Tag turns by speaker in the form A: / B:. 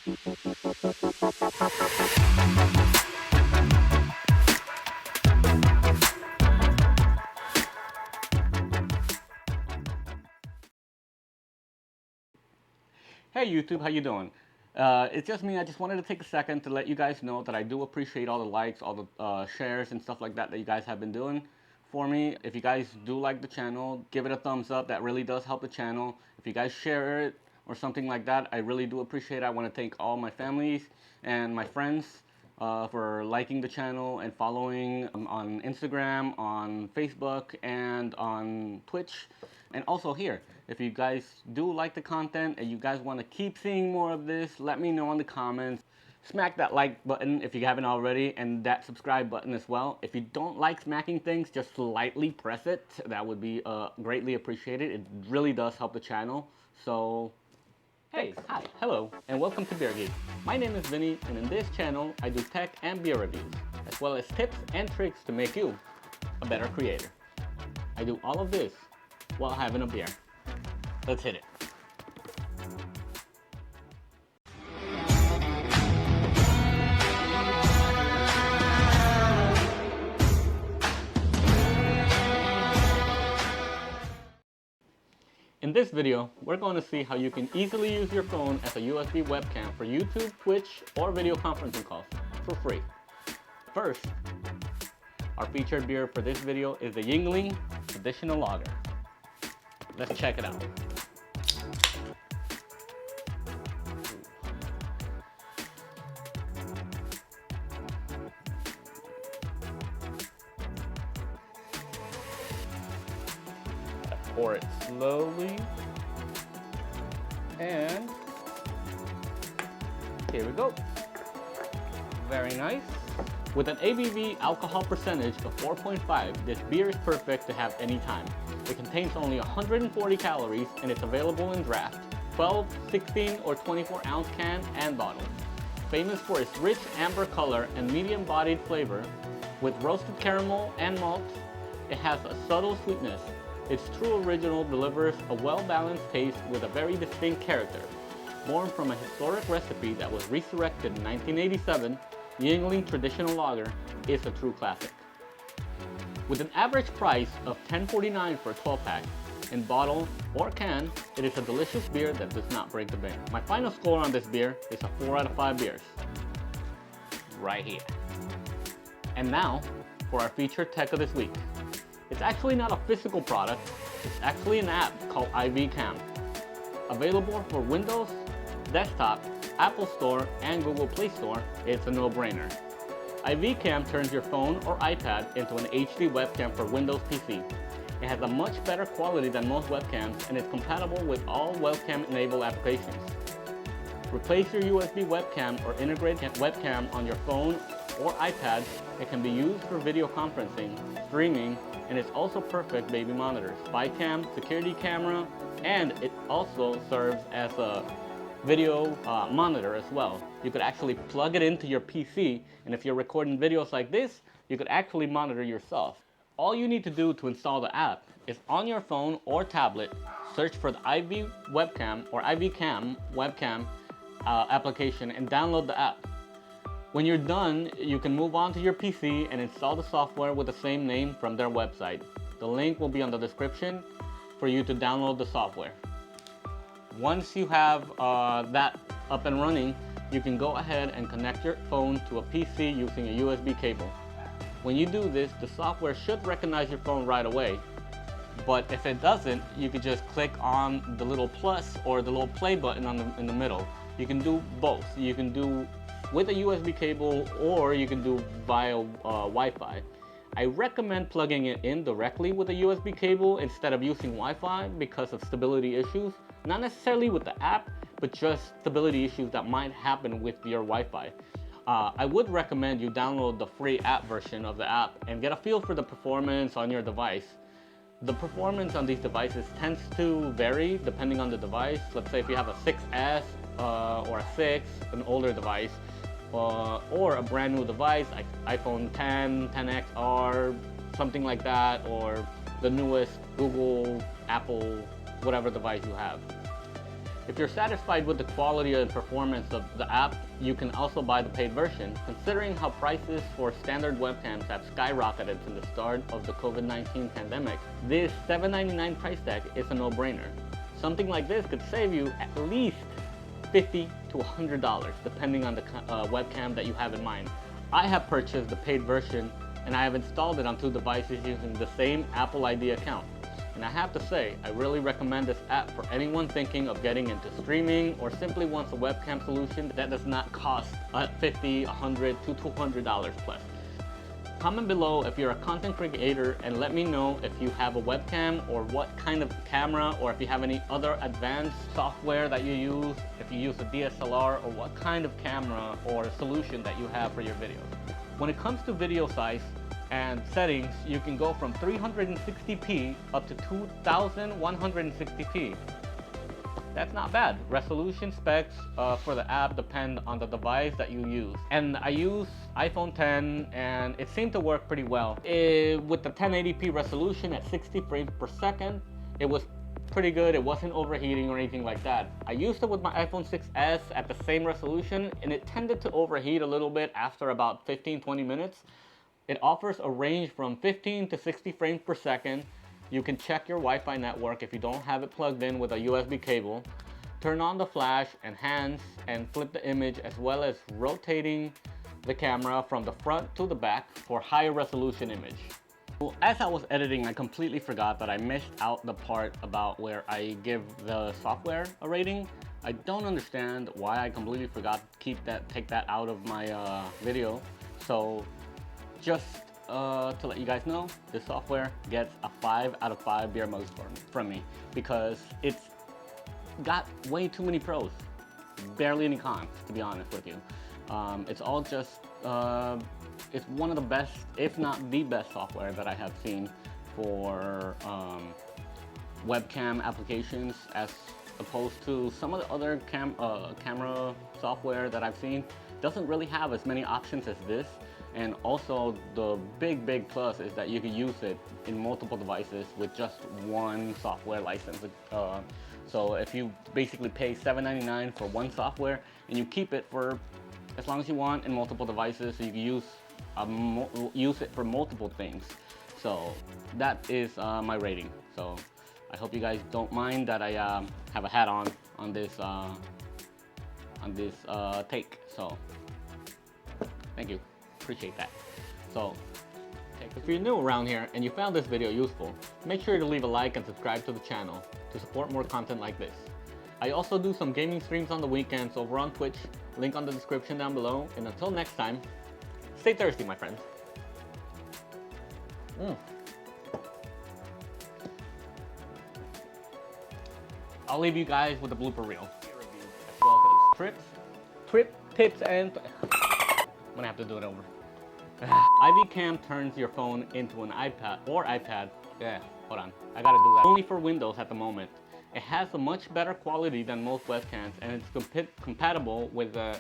A: Hey YouTube, how you doing? It's just me. I just wanted to take a second to let you guys know that I do appreciate all the likes, all the shares and stuff like that that you guys have been doing for me. If you guys do like the channel, give it a thumbs up. That really does help the channel. If you guys share it or something like that, I really do appreciate it. I want to thank all my families and my friends for liking the channel and following on Instagram, on Facebook, and on Twitch, and also here. If you guys do like the content and you guys want to keep seeing more of this, let me know in the comments. Smack that like button if you haven't already, and that subscribe button as well. If you don't like smacking things, just lightly press it. That would be greatly appreciated. It really does help the channel. So, hey, hi, hello, and welcome to Beer Geek. My name is Vinny, and in this channel, I do tech and beer reviews, as well as tips and tricks to make you a better creator. I do all of this while having a beer. Let's hit it. In this video, we're going to see how you can easily use your phone as a USB webcam for YouTube, Twitch, or video conferencing calls for free. First, our featured beer for this video is the Yuengling Traditional Lager. Let's check it out. Pour it slowly, and here we go. Very nice. With an ABV alcohol percentage of 4.5, this beer is perfect to have anytime. It contains only 140 calories and it's available in draft, 12, 16, or 24 ounce can and bottle. Famous for its rich amber color and medium-bodied flavor, with roasted caramel and malt, it has a subtle sweetness. Its true original delivers a well-balanced taste with a very distinct character. Born from a historic recipe that was resurrected in 1987, Yuengling Traditional Lager is a true classic. With an average price of $10.49 for a 12-pack, in bottle or can, it is a delicious beer that does not break the bank. My final score on this beer is a 4 out of 5 beers. Right here. And now, for our featured tech of this week. It's actually not a physical product, it's actually an app called ivCam. Available for Windows, desktop, Apple Store, and Google Play Store, it's a no-brainer. ivCam turns your phone or iPad into an HD webcam for Windows PC. It has a much better quality than most webcams and is compatible with all webcam-enabled applications. Replace your USB webcam or integrate a webcam on your phone or iPad. It can be used for video conferencing, streaming, and it's also perfect baby monitors, ivCam, security camera, and it also serves as a video monitor as well. You could actually plug it into your PC, and if you're recording videos like this, you could actually monitor yourself. All you need to do to install the app is on your phone or tablet, search for the ivCam or ivCam webcam application and download the app. When you're done, you can move on to your PC and install the software with the same name from their website. The link will be on the description for you to download the software. Once you have that up and running, you can go ahead and connect your phone to a PC using a USB cable. When you do this, the software should recognize your phone right away. But if it doesn't, you can just click on the little plus or the little play button in the middle. You can do both. You can do with a USB cable, or you can do via Wi-Fi. I recommend plugging it in directly with a USB cable instead of using Wi-Fi because of stability issues. Not necessarily with the app, but just stability issues that might happen with your Wi-Fi. I would recommend you download the free app version of the app and get a feel for the performance on your device. The performance on these devices tends to vary depending on the device. Let's say if you have a 6S or a 6, an older device, or a brand new device like iPhone 10, 10XR, something like that, or the newest Google, Apple, whatever device you have. If you're satisfied with the quality and performance of the app, you can also buy the paid version. Considering how prices for standard webcams have skyrocketed since the start of the COVID-19 pandemic, this $7.99 price tag is a no-brainer. Something like this could save you at least $50 to $100 depending on the webcam that you have in mind. I have purchased the paid version and I have installed it on 2 devices using the same Apple ID account. And I have to say, I really recommend this app for anyone thinking of getting into streaming or simply wants a webcam solution that does not cost $50, $100 to $200 plus. Comment below if you're a content creator and let me know if you have a webcam or what kind of camera, or if you have any other advanced software that you use, if you use a DSLR, or what kind of camera or solution that you have for your videos. When it comes to video size and settings, you can go from 360p up to 2160p. That's not bad. Resolution specs for the app depend on the device that you use. And I use iPhone 10 and it seemed to work pretty well. With the 1080p resolution at 60 frames per second, it was pretty good. It wasn't overheating or anything like that. I used it with my iPhone 6s at the same resolution and it tended to overheat a little bit after about 15-20 minutes. It offers a range from 15 to 60 frames per second. You can check your Wi-Fi network if you don't have it plugged in with a USB cable. Turn on the flash, enhance, and flip the image, as well as rotating the camera from the front to the back for higher resolution image. Well, as I was editing, I completely forgot that I missed out the part about where I give the software a rating. I don't understand why I completely forgot to take that out of my video. So just to let you guys know, this software gets a 5 out of 5 beer mugs from me because it's got way too many pros, barely any cons, to be honest with you. It's all just, it's one of the best, if not the best software that I have seen for webcam applications, as opposed to some of the other camera software that I've seen. Doesn't really have as many options as this. And also the big plus is that you can use it in multiple devices with just one software license. So if you basically pay $7.99 for one software and you keep it for as long as you want in multiple devices, so you can use it for multiple things. So that is my rating. So I hope you guys don't mind that I have a hat on this take. So thank you. Appreciate that. So if you're new around here and you found this video useful, make sure to leave a like and subscribe to the channel to support more content like this. I also do some gaming streams on the weekends over on Twitch, link on the description down below, and until next time, stay thirsty, my friends. I'll leave you guys with a blooper reel, as well as tips, and I'm gonna have to do it over. ivCam turns your phone into an iPad. Yeah, hold on. I gotta do that. Only for Windows at the moment. It has a much better quality than most webcams, and it's compatible with the